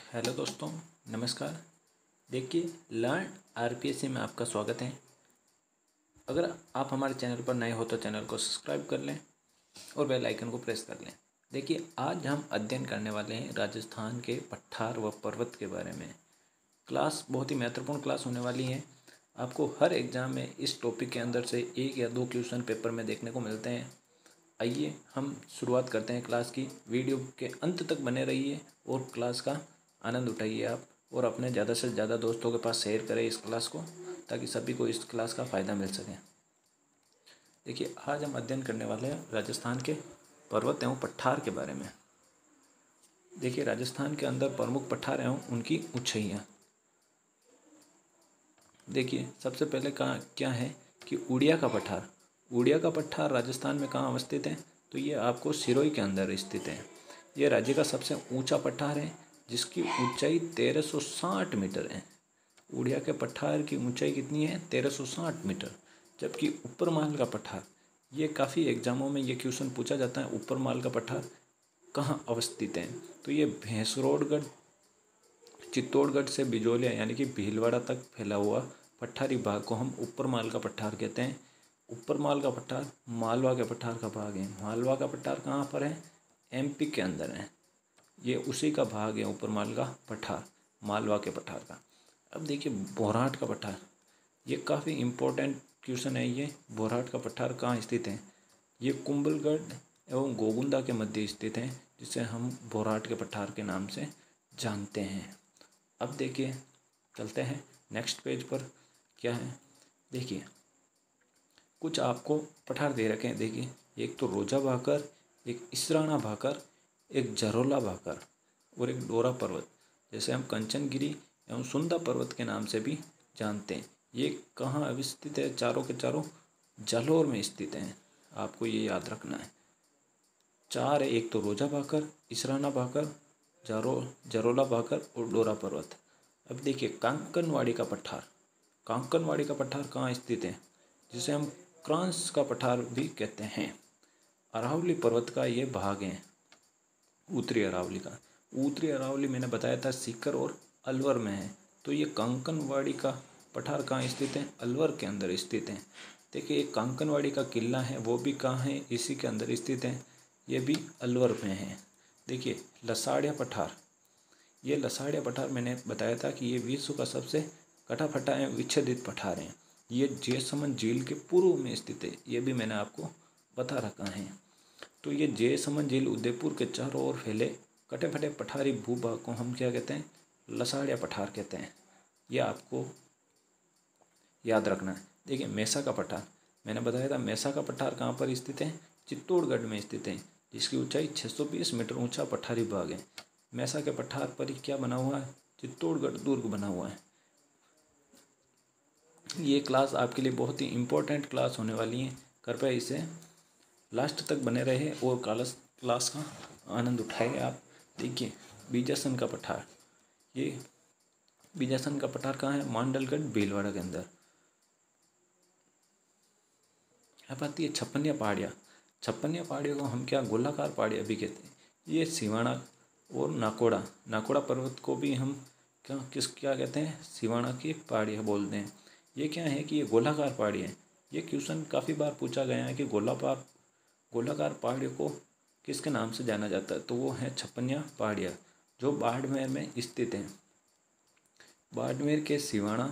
Hello दोस्तों, नमस्कार। देखिए, लर्न आरपीएससी में आपका स्वागत है। अगर आप हमारे चैनल पर नए हो तो चैनल को सब्सक्राइब कर लें और बेल आइकन को प्रेस कर लें। देखिए, आज हम अध्ययन करने वाले हैं राजस्थान के पठार व पर्वत के बारे में। क्लास बहुत ही महत्वपूर्ण क्लास होने वाली है। आपको हर एग्ज़ाम में इस टॉपिक के अंदर से 1 या 2 क्वेश्चन पेपर में देखने को मिलते हैं। आइए हम शुरुआत करते हैं क्लास की। वीडियो के अंत तक बने रहिए और क्लास का आनंद उठाइए आप, और अपने ज़्यादा से ज़्यादा दोस्तों के पास शेयर करें इस क्लास को, ताकि सभी को इस क्लास का फ़ायदा मिल सके। देखिए, आज हम अध्ययन करने वाले हैं राजस्थान के पर्वत एवं पठार के बारे में। देखिए, राजस्थान के अंदर प्रमुख पठार एवं उनकी ऊंचाइयाँ। देखिए, सबसे पहले कहाँ क्या है कि उड़िया का पठार। उड़िया का पठार राजस्थान में कहाँ अवस्थित है? तो ये आपको सिरोही के अंदर स्थित है। ये राज्य का सबसे ऊंचा पठार है, जिसकी ऊंचाई 1360 मीटर है। उड़िया के पठार की ऊंचाई कितनी है? 1360 मीटर। जबकि ऊपरमाल का पठार, ये काफ़ी एग्जामों में ये क्वेश्चन पूछा जाता है, ऊपरमाल का पठार कहाँ अवस्थित है? तो ये भैंसरोडगढ़ चित्तौड़गढ़ से बिजोलिया यानी कि भीलवाड़ा तक फैला हुआ पठारी भाग को हम ऊपरमाल का पठार कहते हैं। ऊपरमाल का पठार मालवा के पठार का भाग है। मालवा का पठार कहाँ पर है? एमपी के अंदर है। ये उसी का भाग है ऊपरमाल का पठार, मालवा के पठार का। अब देखिए, बोराट का पठार, ये काफ़ी इम्पोर्टेंट क्वेश्चन है। ये बोराट का पठार कहाँ स्थित है? ये कुंभलगढ़ एवं गोगुंदा के मध्य स्थित है, जिसे हम बोराट के पठार के नाम से जानते हैं। अब देखिए, चलते हैं नेक्स्ट पेज पर। क्या है? देखिए, कुछ आपको पठार दे रखे हैं। देखिए, एक तो रोजा भाकर, एक इसराना भाकर, एक जरोला भाकर और एक डोरा पर्वत, जैसे हम कंचनगिरी एवं सुंदा पर्वत के नाम से भी जानते हैं। ये कहाँ अवस्थित है? चारों के चारों जालौर में स्थित हैं। आपको ये याद रखना है। चार है, एक तो रोजा भाकर, इसराना भाकर, जरोला भाकर और डोरा पर्वत। अब देखिए, कांकनवाड़ी का पठार। कांकनवाड़ी का पठार कहाँ स्थित है? जिसे हम क्रांस का पठार भी कहते हैं। अरावली पर्वत का ये भाग है, उत्तरी अरावली का। उत्तरी अरावली मैंने बताया था सीकर और अलवर में है। तो ये कांकनवाड़ी का पठार कहाँ स्थित है? अलवर के अंदर स्थित है। देखिए, एक कांकनवाड़ी का किला है, वो भी कहाँ है? इसी के अंदर स्थित है। ये भी अलवर में है। देखिए, लसाड़िया पठार। ये लसाड़िया पठार मैंने बताया था कि ये विश्व का सबसे कटा-फटा एवं विच्छेदित पठार है। ये जयसमंद झील के पूर्व में स्थित है। ये भी मैंने आपको बता रखा है। तो ये जयसमंद झील उदयपुर के चारों ओर फैले कटे-फटे पठारी भूभाग को हम क्या कहते हैं? लसाड़िया पठार कहते हैं। ये आपको याद रखना है। देखिए, मेसा का पठार, मैंने बताया था मेसा का पठार कहाँ पर स्थित है? चित्तौड़गढ़ में स्थित है, जिसकी ऊंचाई 620 मीटर ऊंचा पठारी भाग है। मेसा के पठार पर ही क्या बना हुआ है? चित्तौड़गढ़ दुर्ग बना हुआ है। ये क्लास आपके लिए बहुत ही इम्पोर्टेंट क्लास होने वाली है। कृपया इसे लास्ट तक बने रहे और क्लास का आनंद उठाए आप। देखिए, बीजासन का पठार। ये बीजासन का पठार कहाँ है? मांडलगढ़ भीलवाड़ा के अंदर। अब आती है छप्पनिया पहाड़ियाँ। छप्पनिया पहाड़ियों को हम क्या गोलाकार पहाड़ियाँ भी कहते हैं। ये सिवाना और नाकोड़ा पर्वत को भी हम क्या कहते हैं? सिवाना की पहाड़ियाँ बोलते हैं। ये क्या है कि ये गोलाकार पहाड़ी है। ये क्वेश्चन काफ़ी बार पूछा गया है कि गोलाकार पहाड़ियों को किसके नाम से जाना जाता है? तो वो है छप्पनिया पहाड़ियाँ, जो बाड़मेर में स्थित हैं। बाड़मेर के सिवाना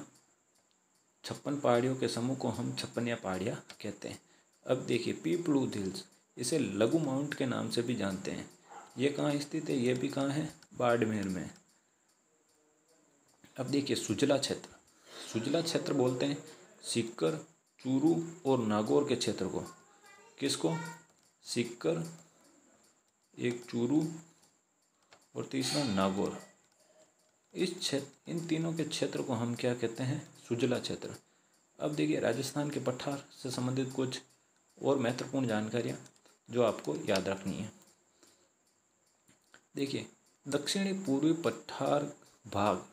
56 पहाड़ियों के समूह को हम छप्पनिया पहाड़ियाँ कहते हैं। अब देखिए, पीपलूद हिल्स, इसे लघु माउंट के नाम से भी जानते हैं। ये कहाँ स्थित है? ये भी कहाँ है? बाड़मेर में। अब देखिए, सुजला क्षेत्र बोलते हैं सीकर, चूरू और नागौर के क्षेत्र को। किसको? सीकर, एक चूरू और तीसरा नागौर। इन तीनों के क्षेत्र को हम क्या कहते हैं? सुजला क्षेत्र। अब देखिए, राजस्थान के पठार से संबंधित कुछ और महत्वपूर्ण जानकारियाँ जो आपको याद रखनी है। देखिए, दक्षिणी पूर्वी पठार भाग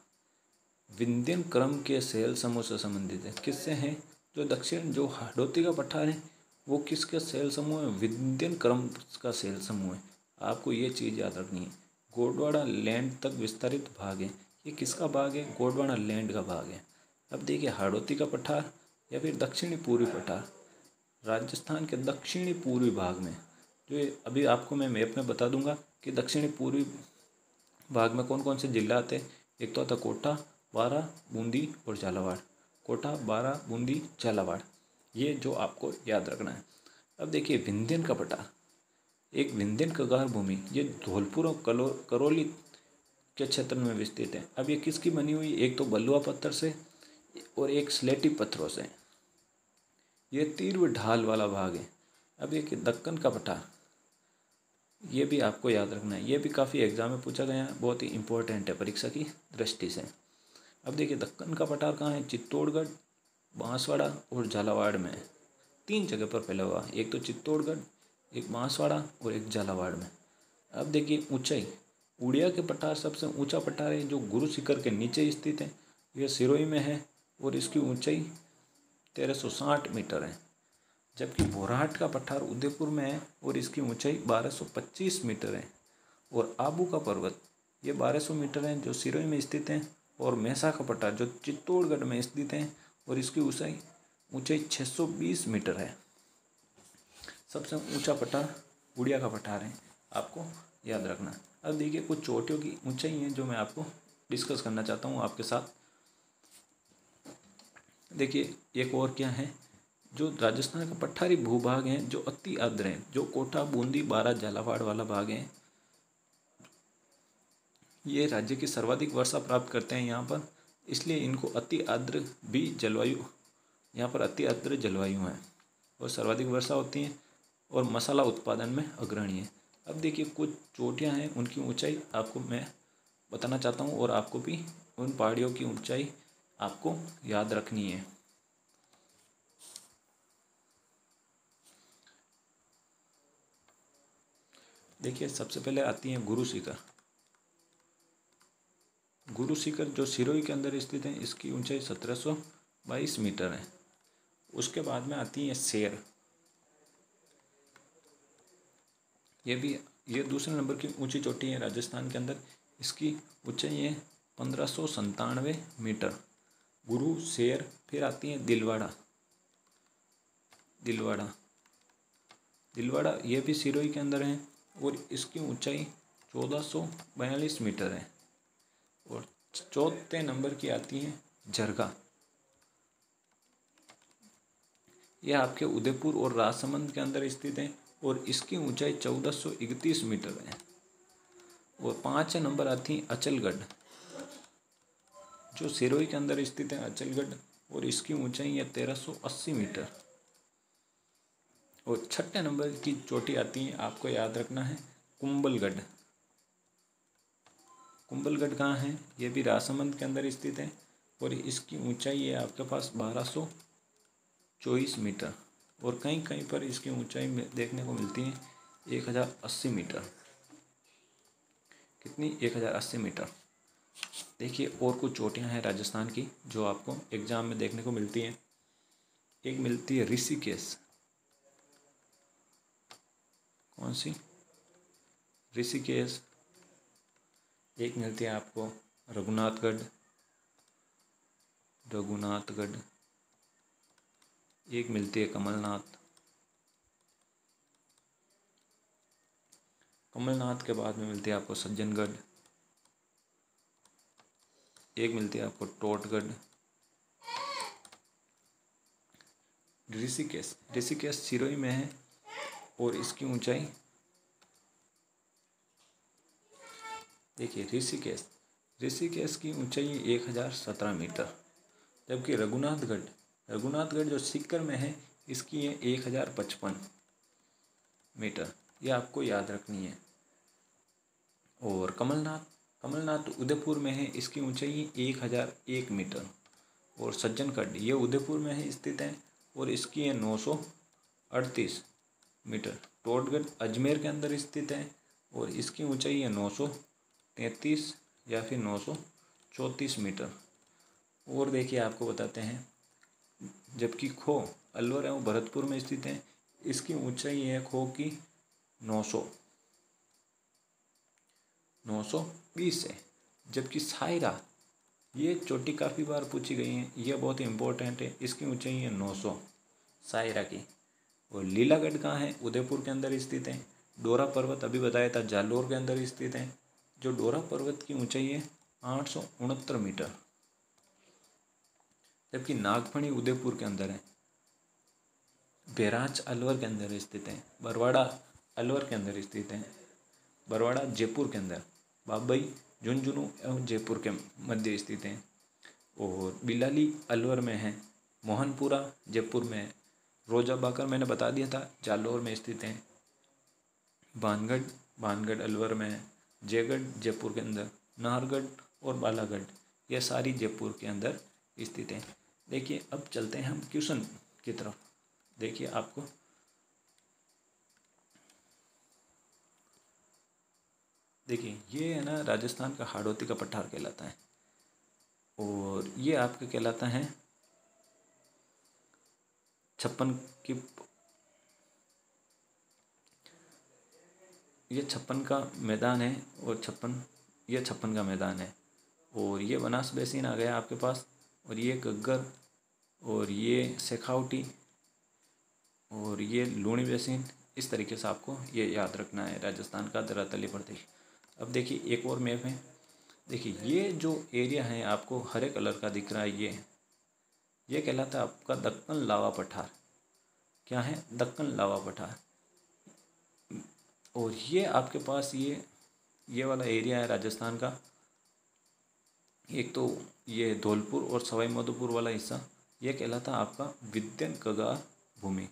विंध्यन क्रम के शैल समूह से संबंधित है। किससे है? जो हाड़ौती का पठार है, वो किसका शैल समूह है? विंध्यन क्रम का शैल समूह है। आपको ये चीज़ याद रखनी है। गोंडवाना लैंड तक विस्तारित भाग है। ये किसका भाग है? गोंडवाना लैंड का भाग है। अब देखिए हाड़ौती का पठार या फिर दक्षिणी पूर्वी पठार, राजस्थान के दक्षिणी पूर्वी भाग में, जो ये अभी आपको मैं मैप में बता दूंगा कि दक्षिणी पूर्वी भाग में कौन कौन से जिला आते हैं। एक तो आता कोटा, बारां, बूंदी और झालावाड़। कोटा, बारां, बूंदी, झालावाड़, ये जो आपको याद रखना है। अब देखिए विंध्यन का पठार, एक विंध्यन कगार भूमि, ये धौलपुर और करौली के क्षेत्र में विस्तृत है। अब ये किसकी बनी हुई? एक तो बलुआ पत्थर से और एक स्लेटी पत्थरों से। ये तीव्र ढाल वाला भाग है। अब एक दक्कन का पठार, ये भी आपको याद रखना है, ये भी काफ़ी एग्जाम में पूछा गया है, बहुत ही इंपॉर्टेंट है परीक्षा की दृष्टि से। अब देखिए दक्कन का पठार कहाँ है? चित्तौड़गढ़, बांसवाड़ा और झालावाड़ में। 3 जगह पर फैला हुआ, एक तो चित्तौड़गढ़, एक बांसवाड़ा और एक झालावाड़ में। अब देखिए ऊंचाई, उड़िया के पठार सबसे ऊंचा पठार है जो गुरु शिखर के नीचे स्थित है। यह सिरोही में है और इसकी ऊंचाई 1360 मीटर है। जबकि बोराहट का पठार उदयपुर में है और इसकी ऊंचाई 1225 मीटर है। और आबू का पर्वत, ये 1200 मीटर है जो सिरोही में स्थित है। और मेसा का पठार जो चित्तौड़गढ़ में स्थित है और इसकी ऊंचाई 620 मीटर है। सबसे ऊंचा पठार उड़िया का पठार है, आपको याद रखना। अब देखिए कुछ चोटियों की ऊंचाई है जो मैं आपको डिस्कस करना चाहता हूँ आपके साथ। देखिए एक और क्या है, जो राजस्थान का पठारी भूभाग है जो अति आर्द्र है, जो कोटा, बूंदी, बारां, झालावाड़ वाला भाग है, ये राज्य की सर्वाधिक वर्षा प्राप्त करते हैं यहाँ पर, इसलिए इनको अति आर्द्र भी जलवायु, यहाँ पर अति आर्द्र जलवायु है और सर्वाधिक वर्षा होती है और मसाला उत्पादन में अग्रणी है। अब देखिए कुछ चोटियाँ हैं, उनकी ऊंचाई आपको मैं बताना चाहता हूँ और आपको भी उन पहाड़ियों की ऊंचाई आपको याद रखनी है। देखिए सबसे पहले आती है गुरु शिखर। गुरु शिखर जो सिरोही के अंदर स्थित है, इसकी ऊंचाई 1722 मीटर है। उसके बाद में आती है शेर, ये दूसरे नंबर की ऊंची चोटी है राजस्थान के अंदर, इसकी ऊंचाई है 1597 मीटर। गुरु, शेर, फिर आती है दिलवाड़ा। दिलवाड़ा ये भी सिरोही के अंदर है और इसकी ऊंचाई 1442 मीटर है। और चौथे नंबर की आती है जरगा, यह आपके उदयपुर और राजसमंद के अंदर स्थित है और इसकी ऊंचाई 1431 मीटर है। और 5 नंबर आती है अचलगढ़, जो सिरोही के अंदर स्थित है अचलगढ़, और इसकी ऊंचाई है 1380 मीटर। और 6 नंबर की चोटी आती है, आपको याद रखना है, कुंभलगढ़। कुंभलगढ़ कहाँ है? ये भी राजसमंद के अंदर स्थित है और इसकी ऊंचाई है आपके पास 1224 मीटर। और कहीं कहीं पर इसकी ऊंचाई देखने को मिलती है 1080 मीटर। कितनी? 1080 मीटर। देखिए और कुछ चोटियां हैं राजस्थान की जो आपको एग्जाम में देखने को मिलती हैं। एक मिलती है ऋषिकेश। कौन सी? ऋषिकेश। एक मिलती है आपको रघुनाथगढ़। एक मिलती है कमलनाथ। कमलनाथ के बाद में मिलती है आपको सज्जनगढ़। एक मिलती है आपको टोटगढ़। ऋषिकेश सिरोही में है और इसकी ऊंचाई, देखिए ऋषिकेश की ऊंचाई 1017 मीटर। जबकि रघुनाथगढ़ जो सीकर में है, इसकी है 1055 मीटर। ये आपको याद रखनी है। और कमलनाथ उदयपुर में है, इसकी ऊंचाई 1001 मीटर। और सज्जनगढ़ ये उदयपुर में है स्थित है और इसकी है 938 मीटर। टोटगढ़ अजमेर के अंदर स्थित है और इसकी ऊंचाई है 933 या फिर 934 मीटर। और देखिए आपको बताते हैं, जबकि खो अलवर एवं भरतपुर में स्थित है, इसकी ऊंचाई है खो की 900। 920 है। जबकि सायरा, ये चोटी काफ़ी बार पूछी गई है, ये बहुत इंपॉर्टेंट है, इसकी ऊंचाई है 900 सायरा की। और लीलागढ़ कहाँ है? उदयपुर के अंदर स्थित है। डोरा पर्वत अभी बताया था जालोर के अंदर स्थित है। जो डोरा पर्वत की ऊंचाई है 869 मीटर। जबकि नागफनी उदयपुर के अंदर है। बैराज अलवर के अंदर स्थित है। बरवाड़ा अलवर के अंदर स्थित है। बरवाड़ा जयपुर के अंदर। बाबई झुंझुनू एवं जयपुर के मध्य स्थित है। और बिलाली अलवर में है। मोहनपुरा जयपुर में है। रोजा बाकर मैंने बता दिया था जालोर में स्थित है। भानगढ़ अलवर में है। जयगढ़ जयपुर के अंदर। नाहरगढ़ और बालागढ़ यह सारी जयपुर के अंदर स्थित है। देखिए अब चलते हैं हम क्वेश्चन की तरफ। देखिए आपको देखिए ये है ना राजस्थान का हाड़ौती का पठार कहलाता है। और ये आपका कहलाता है 56 की, ये 56 का मैदान है। और 56 का मैदान है। और ये बनास बेसिन आ गया आपके पास। और ये घग्गर और ये शेखावटी और ये लूणी बेसिन। इस तरीके से आपको ये याद रखना है राजस्थान का धरातलीय प्रदेश। अब देखिए एक और मैप है। देखिए ये जो एरिया है आपको हरे कलर का दिख रहा है, ये कहलाता है आपका दक्कन लावा पठार। क्या है? दक्कन लावा पठार। और ये आपके पास ये वाला एरिया है राजस्थान का। एक तो ये धौलपुर और सवाई माधोपुर वाला हिस्सा, ये कहलाता है आपका विद्यन कगार भूमि।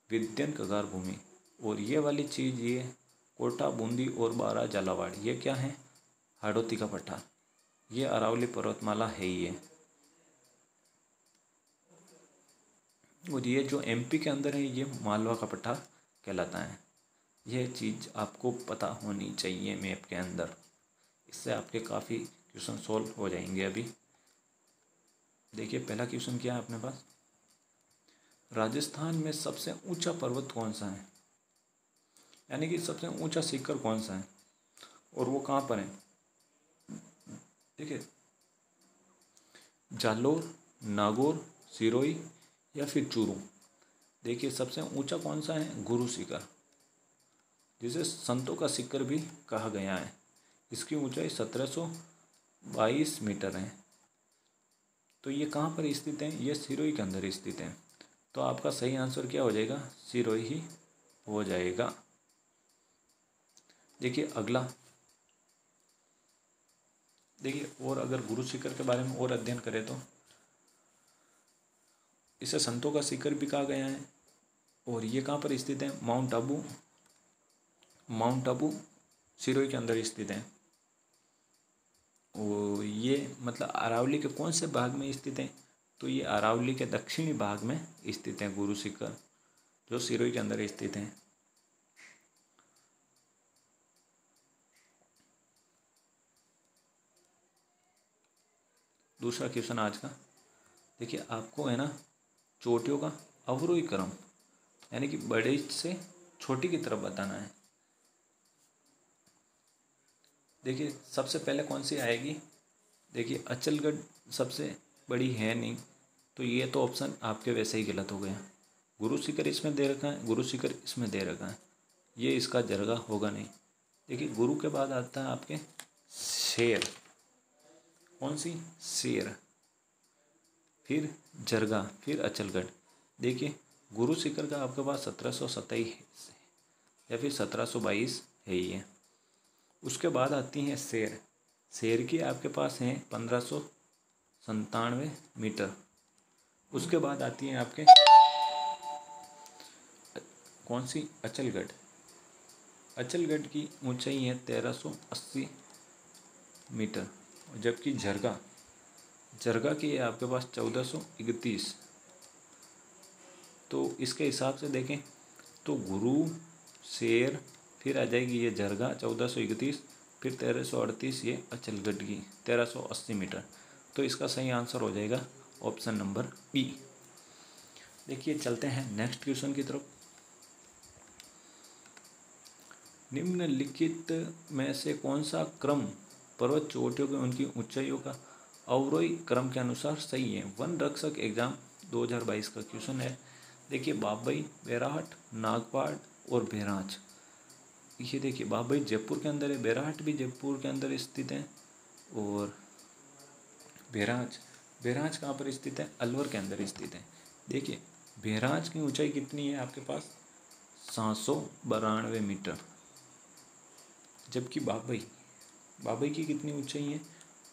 विद्यन कगार भूमि। और ये वाली चीज़ ये कोटा बूंदी और बारा झालावाड़, ये क्या है? हाड़ौती का पठार। ये अरावली पर्वतमाला है ही है। और ये जो एमपी के अंदर है ये मालवा का पठार कहलाता है। यह चीज़ आपको पता होनी चाहिए मैप के अंदर। इससे आपके काफ़ी क्वेश्चन सॉल्व हो जाएंगे। अभी देखिए पहला क्वेश्चन क्या है अपने पास। राजस्थान में सबसे ऊंचा पर्वत कौन सा है? यानी कि सबसे ऊंचा शिखर कौन सा है और वो कहाँ पर है? देखिए जालोर, नागौर, सिरोही या फिर चूरू। देखिए सबसे ऊंचा कौन सा है? गुरु शिखर, जिसे संतों का शिखर भी कहा गया है। इसकी ऊंचाई 1722 मीटर है। तो ये कहाँ पर स्थित है? ये सिरोही के अंदर स्थित है। तो आपका सही आंसर क्या हो जाएगा? सिरोही ही हो जाएगा। देखिए अगला, देखिए और अगर गुरु शिखर के बारे में और अध्ययन करें तो इसे संतों का शिखर भी कहा गया है। और ये कहाँ पर स्थित है? माउंट आबू सिरोही के अंदर स्थित है। और ये मतलब अरावली के कौन से भाग में स्थित है? तो ये अरावली के दक्षिणी भाग में स्थित है गुरु शिखर, जो सिरोही के अंदर स्थित है। दूसरा क्वेश्चन आज का, देखिए आपको है ना चोटियों का अवरोही क्रम, यानी कि बड़े से छोटी की तरफ बताना है। देखिए सबसे पहले कौन सी आएगी? देखिए अचलगढ़ सबसे बड़ी है नहीं, तो ये तो ऑप्शन आपके वैसे ही गलत हो गया। गुरु शिखर इसमें दे रखा है, गुरु शिखर इसमें दे रखा है, ये इसका जरगा होगा नहीं। देखिए गुरु के बाद आता है आपके शेर। कौन सी? शेर, फिर जरगा, फिर अचलगढ़। देखिए गुरु शिखर का आपके पास 1727 या फिर 1722 है ही है। उसके बाद आती हैं शेर। शेर की आपके पास हैं 1597 मीटर। उसके बाद आती हैं आपके कौन सी? अचलगढ़। अचलगढ़ की ऊंचाई है 1380 मीटर। जबकि जरगा की है आपके पास 1431। तो इसके हिसाब से देखें तो गुरु, शेर, फिर आ जाएगी ये जरगा 1431, फिर 1338 ये अचलगढ़ की 1380 मीटर। तो इसका सही आंसर हो जाएगा ऑप्शन नंबर बी। देखिए चलते हैं नेक्स्ट क्वेश्चन की तरफ। निम्नलिखित में से कौन सा क्रम पर्वत चोटियों की उनकी ऊंचाइयों का अवरोही क्रम के अनुसार सही है? वन रक्षक एग्जाम 2022 का क्वेश्चन है। देखिए बाबई, बैराहट, नागपाड़ और बैराज। ये देखिए बाबई जयपुर के अंदर है, बैराहट भी जयपुर के अंदर स्थित है और बैराज कहाँ पर स्थित है? अलवर के अंदर स्थित है। देखिए बैराज की ऊंचाई कितनी है आपके पास? 792 मीटर। जबकि बाबई की कितनी ऊंचाई है?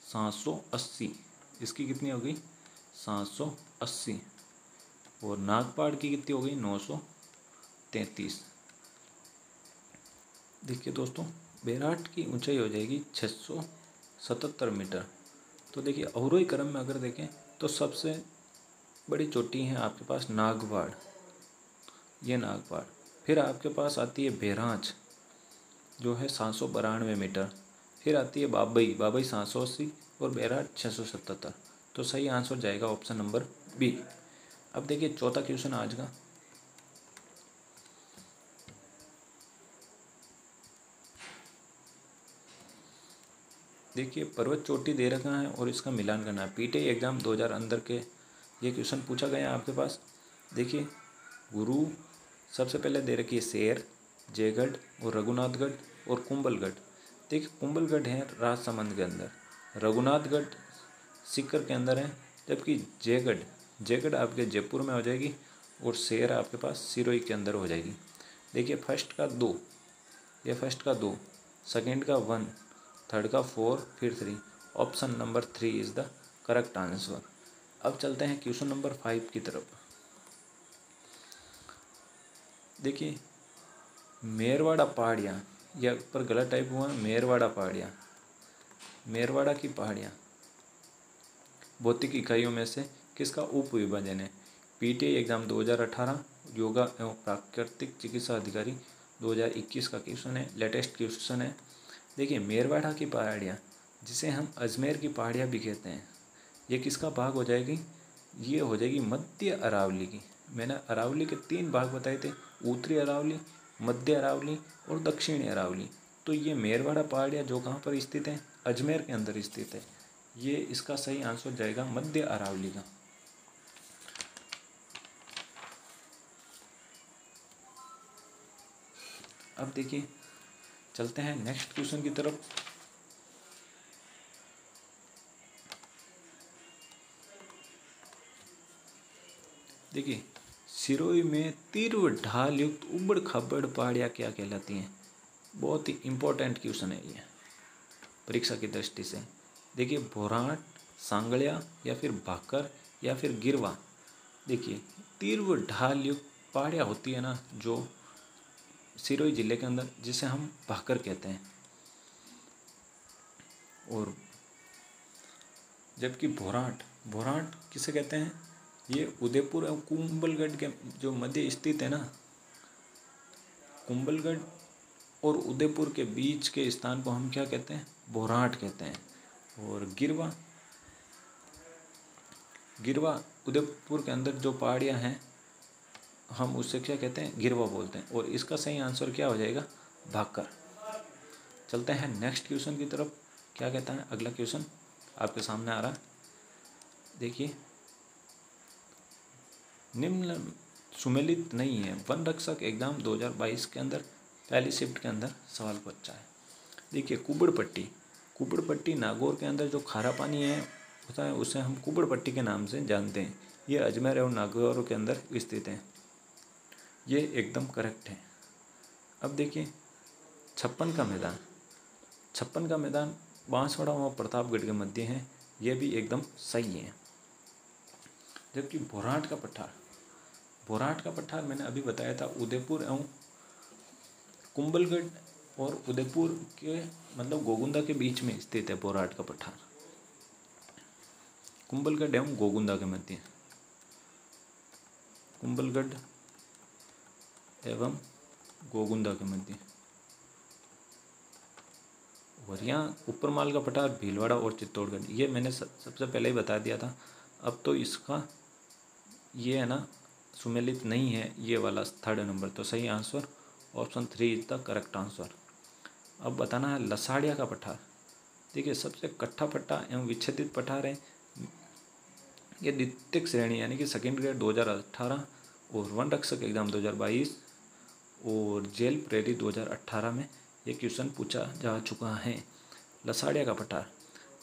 780। इसकी कितनी हो गई? 780। और नागपाड़ की कितनी हो गई? 933। देखिए दोस्तों बैराट की ऊंचाई हो जाएगी 677 मीटर। तो देखिए अवरोही क्रम में अगर देखें तो सबसे बड़ी चोटी है आपके पास नागपाड़, ये नागपाड़। फिर आपके पास आती है बैराज जो है 792 मीटर। फिर आती है बाबई 780 और बैराट 677। तो सही आंसर जाएगा ऑप्शन नंबर बी। अब देखिए चौथा क्वेश्चन आज का। देखिए पर्वत चोटी दे रखा है और इसका मिलान करना है। पीटीआई एग्जाम 2000 अंदर के ये क्वेश्चन पूछा गया है आपके पास। देखिए गुरु सबसे पहले दे रखी है शेर, जयगढ़ और रघुनाथगढ़ और कुंभलगढ़। देखिए कुंभलगढ़ है राजसमंद के अंदर, रघुनाथगढ़ सीकर के अंदर है, जबकि जयगढ़ आपके जयपुर में हो जाएगी और शेर आपके पास सिरोही के अंदर हो जाएगी। देखिए फर्स्ट का 2, ये फर्स्ट का 2, सेकेंड का 1, थर्ड का 4, फिर 3। Option number 3 is the correct answer. अब चलते हैं क्वेश्चन नंबर 5 की तरफ। देखिए मेरवाड़ा पहाड़ियाँ, यह पर गलत टाइप हुआ है, मेरवाड़ा पहाड़ियाँ। मेरवाड़ा की पहाड़ियाँ भौतिक इकाइयों में से किसका उपविभाजन है? पीटीआई एग्जाम 2018 योगा एवं प्राकृतिक चिकित्सा अधिकारी 2021 का क्वेश्चन है, लेटेस्ट क्वेश्चन है। देखिए मेरवाड़ा की पहाड़ियाँ, जिसे हम अजमेर की पहाड़ियाँ भी कहते हैं, ये किसका भाग हो जाएगी? ये हो जाएगी मध्य अरावली की। मैंने अरावली के 3 भाग बताए थे, उत्तरी अरावली, मध्य अरावली और दक्षिणी अरावली। तो ये मेरवाड़ा पहाड़ियाँ जो कहाँ पर स्थित हैं? अजमेर के अंदर स्थित है। ये इसका सही आंसर जाएगा मध्य अरावली का। अब देखिए चलते हैं नेक्स्ट क्वेश्चन की तरफ। देखिए सिरोही में तीव्र ढाल युक्त उबड़ खाबड़ पहाड़ियाँ क्या कहलाती हैं? बहुत ही इम्पोर्टेंट क्वेश्चन है ये परीक्षा की दृष्टि से। देखिए भोराट, सांगड़िया या फिर भाकर या फिर गिरवा। देखिए तीव्र ढाल युक्त पहाड़ियाँ होती है ना जो सिरोही जिले के अंदर, जिसे हम भाकर कहते हैं। और जबकि भोराट किसे कहते हैं? ये उदयपुर और कुंभलगढ़ के जो मध्य स्थित है ना, कुंभलगढ़ और उदयपुर के बीच के स्थान को हम क्या कहते हैं? भोराट कहते हैं। और गिरवा उदयपुर के अंदर जो पहाड़ियाँ हैं हम उससे क्या कहते हैं? गिरवा बोलते हैं। और इसका सही आंसर क्या हो जाएगा? भाकर। चलते हैं नेक्स्ट क्वेश्चन की तरफ। क्या कहता है अगला क्वेश्चन आपके सामने आ रहा है। देखिए निम्न सुमेलित नहीं है। वन रक्षक एग्जाम 2022 के अंदर पहली शिफ्ट के अंदर सवाल पूछा है। देखिए कुबड़पट्टी नागौर के अंदर जो खारा पानी है होता है उसे हम कुबड़पट्टी के नाम से जानते हैं। ये अजमेर और नागौर के अंदर स्थित है। ये एकदम करेक्ट है। अब देखिए छप्पन का मैदान बांसवाड़ा और प्रतापगढ़ के मध्य है। ये भी एकदम सही है। जबकि भोराट का पठार मैंने अभी बताया था उदयपुर एवं कुंभलगढ़ और उदयपुर के मतलब गोगुंदा के बीच में स्थित है। भोराट का पठार कुंभलगढ़ एवं गोगुंदा के मध्य, कुंभलगढ़ एवं गोगुंदा के मध्य। और यहाँ ऊपरमाल का पठार भीलवाड़ा और चित्तौड़गढ़, ये मैंने सबसे पहले ही बता दिया था। अब तो इसका ये है ना सुमेलित नहीं है, ये वाला थर्ड नंबर। तो सही answer option 3 is the correct answer. अब बताना है लसाड़िया का पठार। देखिए सबसे कट्ठा पट्टा एवं विच्छेदित पठार है। ये द्वितीयक श्रेणी यानी कि सेकेंड ग्रेड 2018 और वन रक्षक एग्जाम 2022 और जेल प्रेरी 2018 में ये क्वेश्चन पूछा जा चुका है। लसाड़िया का पठार,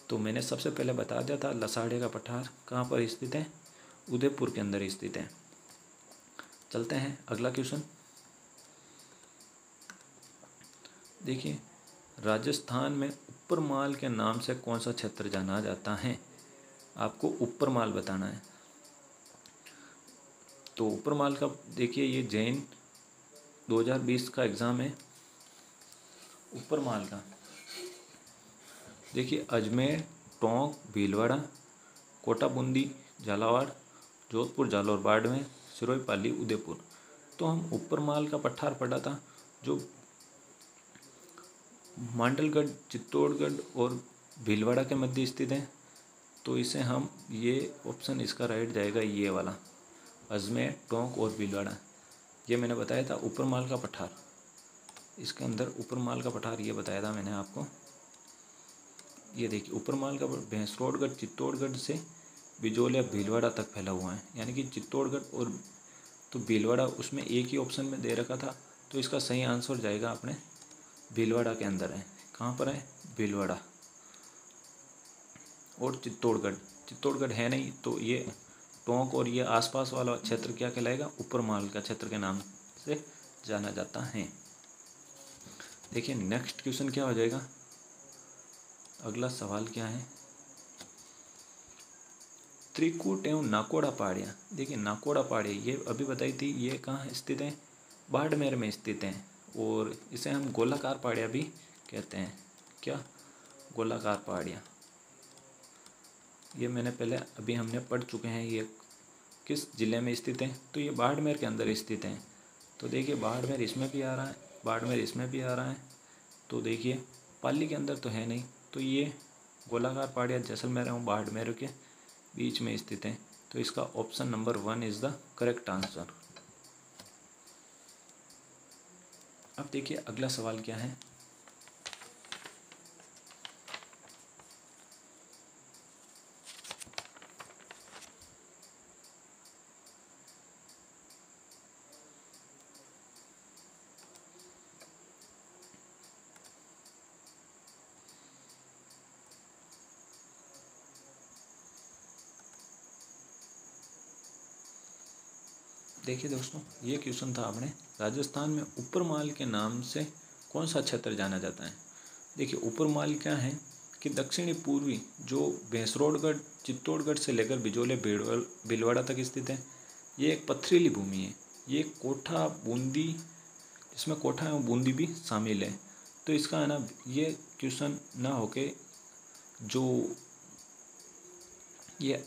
तो मैंने सबसे पहले बता दिया था लसाड़िया का पठार कहाँ पर स्थित है, उदयपुर के अंदर स्थित है। चलते हैं अगला क्वेश्चन। देखिए राजस्थान में ऊपरमाल के नाम से कौन सा क्षेत्र जाना जाता है, आपको ऊपरमाल बताना है। तो ऊपरमाल का देखिए ये जैन 2020 का एग्ज़ाम है। ऊपरमाल का देखिए अजमेर, टोंक, भीलवाड़ा, कोटा, बूंदी, झालावाड़, जोधपुर, जालौर, बाड़मेर, सिरोही, पाली, उदयपुर। तो हम ऊपरमाल का पठार पढ़ा था जो मांडलगढ़, चित्तौड़गढ़ और भीलवाड़ा के मध्य स्थित है। तो इसे हम ये ऑप्शन इसका राइट जाएगा ये वाला, अजमेर, टोंक और भीलवाड़ा। ये मैंने बताया था ऊपरमाल का पठार, इसके अंदर ऊपरमाल का पठार ये बताया था मैंने आपको। ये देखिए ऊपरमाल का भैंसरोडगढ़ चित्तौड़गढ़ से बिजोलिया भीलवाड़ा तक फैला हुआ है, यानी कि चित्तौड़गढ़ और तो भीलवाड़ा उसमें एक ही ऑप्शन में दे रखा था। तो इसका सही आंसर जाएगा अपने भीलवाड़ा के अंदर है। कहाँ पर है, भीलवाड़ा और चित्तौड़गढ़। चित्तौड़गढ़ है नहीं तो ये टोंक और ये आसपास वाला क्षेत्र क्या कहलाएगा, ऊपरमाल का क्षेत्र के नाम से जाना जाता है। देखिए नेक्स्ट क्वेश्चन क्या हो जाएगा, अगला सवाल क्या है, त्रिकूट एवं नाकोड़ा पहाड़ियाँ। देखिए नाकोड़ा पहाड़ी ये अभी बताई थी, ये कहाँ स्थित है, बाड़मेर में स्थित है। और इसे हम गोलाकार पहाड़ियाँ भी कहते हैं। क्या, गोलाकार पहाड़ियाँ। ये मैंने पहले अभी हमने पढ़ चुके हैं। ये किस ज़िले में स्थित है, तो ये बाड़मेर के अंदर स्थित है। तो देखिए बाड़मेर इसमें भी आ रहा है, बाड़मेर इसमें भी आ रहा है। तो देखिए पाली के अंदर तो है नहीं, तो ये गोलाकार पहाड़ियाँ जैसलमेर एवं बाड़मेर के बीच में स्थित है। तो इसका option number 1 is the correct answer. अब देखिए अगला सवाल क्या है, देखिए दोस्तों ये क्वेश्चन था अपने, राजस्थान में ऊपरमाल के नाम से कौन सा क्षेत्र जाना जाता है। देखिए ऊपरमाल क्या है कि दक्षिणी पूर्वी जो भैंसरोडगढ़ चित्तौड़गढ़ से लेकर बिजोले भीलवाड़ा तक स्थित है। ये एक पथरीली भूमि है। ये कोठा बूंदी, इसमें कोठा एवं बूंदी भी शामिल है। तो इसका है ना ये क्वेश्चन ना होके जो ये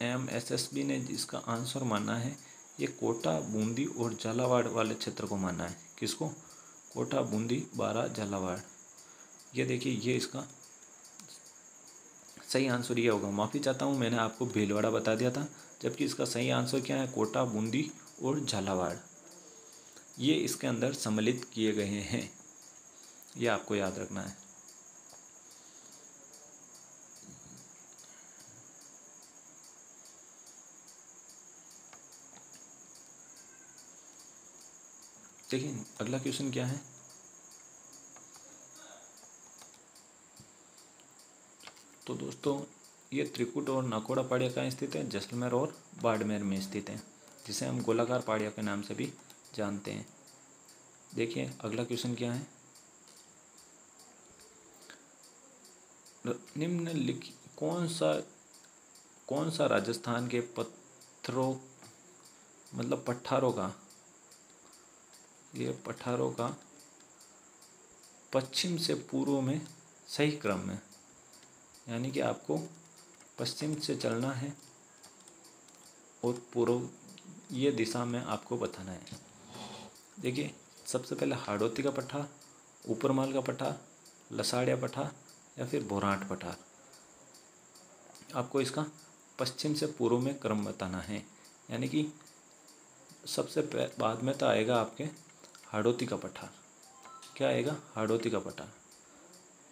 RMSSB ने जिसका आंसर माना है, ये कोटा, बूंदी और झालावाड़ वाले क्षेत्र को माना है। किसको, कोटा, बूंदी, बारा, झालावाड़। ये देखिए ये इसका सही आंसर ये होगा। माफ़ी चाहता हूँ मैंने आपको भीलवाड़ा बता दिया था, जबकि इसका सही आंसर क्या है, कोटा, बूंदी और झालावाड़। ये इसके अंदर सम्मिलित किए गए हैं, ये आपको याद रखना है। देखिए अगला क्वेश्चन क्या है, तो दोस्तों ये त्रिकुट और नाकोड़ा पहाड़ियाँ कहाँ स्थित है, जैसलमेर और बाड़मेर में स्थित है, जिसे हम गोलाकार पहाड़ियाँ के नाम से भी जानते हैं। देखिए अगला क्वेश्चन क्या है, निम्नलिखित कौन सा राजस्थान के पत्थरों मतलब पठारों का, ये पठारों का पश्चिम से पूर्व में सही क्रम में, यानी कि आपको पश्चिम से चलना है और पूर्व ये दिशा में आपको बताना है। देखिए सबसे पहले हाड़ौती का पठार, ऊपरमाल का पठार, लसाड़िया पठार या फिर भोराट पठार। आपको इसका पश्चिम से पूर्व में क्रम बताना है, यानी कि सबसे बाद में तो आएगा आपके हाड़ौती का पठार। क्या आएगा, हाड़ौती का पठार,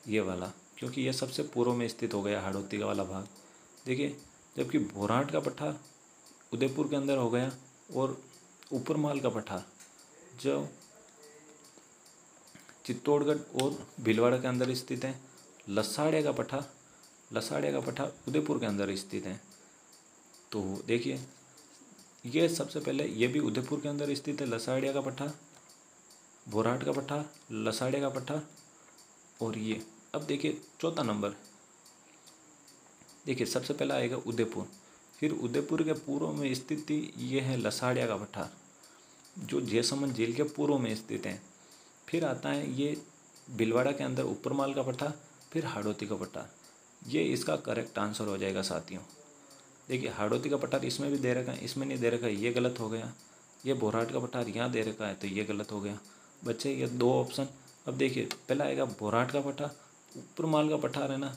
ये वाला, क्योंकि ये सबसे पूर्व में स्थित हो गया हाड़ौती का वाला भाग। देखिए, जबकि भोराट का पठार उदयपुर के अंदर हो गया, और ऊपरमाल का पठार जो चित्तौड़गढ़ और भीलवाड़ा के अंदर स्थित है। लसाड़िया का पठार उदयपुर के अंदर स्थित है। तो देखिए, ये सबसे पहले ये भी उदयपुर के अंदर स्थित है, लसाड़िया का पठार, भोराट का पठार, लसाड़िया का पठार, और ये। अब देखिए चौथा नंबर, देखिए सबसे पहला आएगा उदयपुर, फिर उदयपुर के पूर्व में स्थित ये है लसाड़िया का पठार जो जयसमंद झील के पूर्व में स्थित है। फिर आता है ये भीलवाड़ा के अंदर ऊपरमाल का पठार, फिर हाड़ौती का पठार। ये इसका करेक्ट आंसर हो जाएगा साथियों। देखिए, हाड़ौती का पठार इसमें भी दे रखा है, इसमें नहीं दे रखा है, ये गलत हो गया। ये भोराट का पठार यहाँ दे रखा है, तो ये गलत हो गया। बच्चे ये दो ऑप्शन। अब देखिए, पहला आएगा भोराट का पठार, ऊपरमाल का पठार है ना,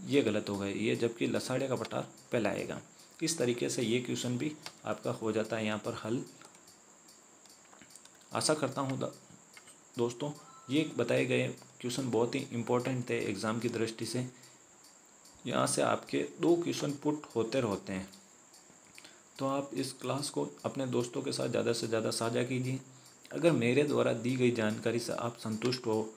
ये गलत हो गए ये, जबकि लसाड़िया का पठार पहला आएगा। इस तरीके से ये क्वेश्चन भी आपका हो जाता है यहाँ पर हल। आशा करता हूँ दोस्तों ये बताए गए क्वेश्चन बहुत ही इम्पोर्टेंट थे एग्ज़ाम की दृष्टि से। यहाँ से आपके 2 क्वेश्चन पुट होते रहते हैं, तो आप इस क्लास को अपने दोस्तों के साथ ज़्यादा से ज़्यादा साझा कीजिए। अगर मेरे द्वारा दी गई जानकारी से आप संतुष्ट हो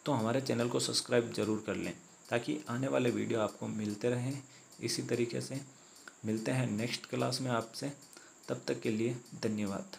तो हमारे चैनल को सब्सक्राइब ज़रूर कर लें, ताकि आने वाले वीडियो आपको मिलते रहें। इसी तरीके से मिलते हैं नेक्स्ट क्लास में आपसे, तब तक के लिए धन्यवाद।